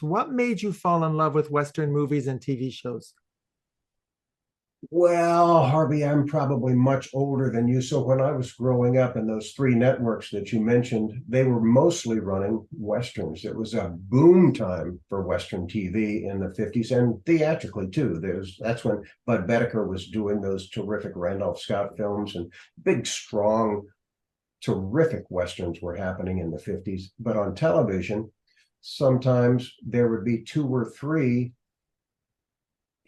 What made you fall in love with Western movies and TV shows? Well, Harvey, I'm probably much older than you. So when I was growing up in those three networks that you mentioned, they were mostly running Westerns. It was a boom time for Western TV in the 50s and theatrically too. That's when Bud Bedecker was doing those terrific Randolph Scott films, and big, strong, terrific Westerns were happening in the 50s. But on television, sometimes there would be two or three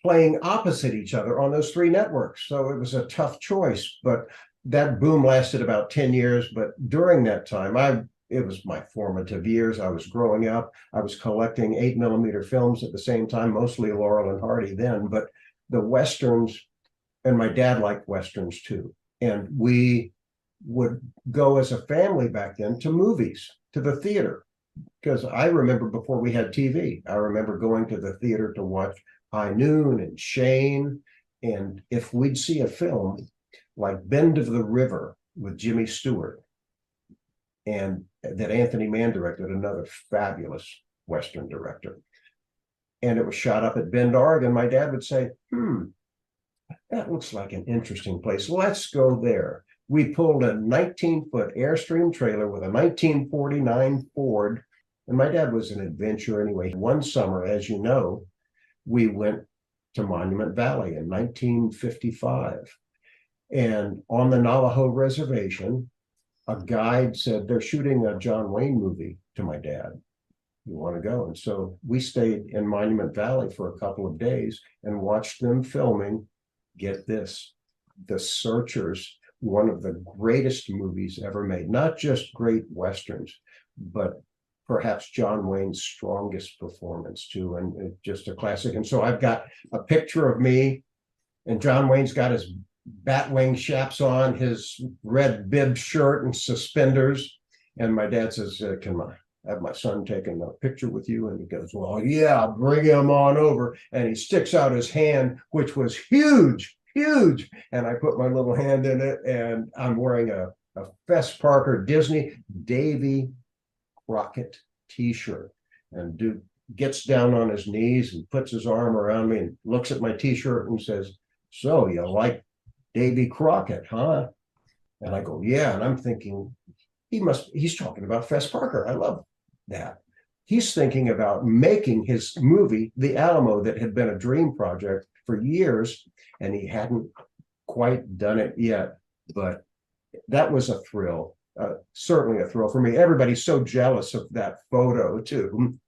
playing opposite each other on those three networks. So it was a tough choice, but that boom lasted about 10 years. But during that time, it was my formative years. I was growing up. I was collecting 8mm films at the same time, mostly Laurel and Hardy then, but the Westerns, and my dad liked Westerns too. And we would go as a family back then to movies, to the theater. Because I remember before we had TV, I remember going to the theater to watch High Noon and Shane. And if we'd see a film like Bend of the River with Jimmy Stewart, and that Anthony Mann directed, another fabulous Western director, and it was shot up at Bend, Oregon, my dad would say, that looks like an interesting place. Let's go there. We pulled a 19-foot Airstream trailer with a 1949 Ford. And my dad was an adventurer anyway. One summer, as you know, we went to Monument Valley in 1955. And on the Navajo Reservation, a guide said, they're shooting a John Wayne movie, to my dad. You want to go? And so we stayed in Monument Valley for a couple of days and watched them filming, get this, The Searchers, one of the greatest movies ever made. Not just great Westerns, but perhaps John Wayne's strongest performance too, and just a classic. And so I've got a picture of me, and John Wayne's got his batwing chaps on, his red bib shirt and suspenders. And my dad says, can I have my son taking a picture with you? And he goes, well, yeah, bring him on over. And he sticks out his hand, which was huge. And I put my little hand in it, and I'm wearing a Fess Parker Disney Davy Crockett t-shirt. And Duke gets down on his knees and puts his arm around me and looks at my t-shirt and says, so you like Davy Crockett, huh? And I go, yeah. And I'm thinking, he's talking about Fess Parker. I love that. He's thinking about making his movie, The Alamo, that had been a dream project for years, and he hadn't quite done it yet. But that was a thrill, certainly a thrill for me. Everybody's so jealous of that photo too.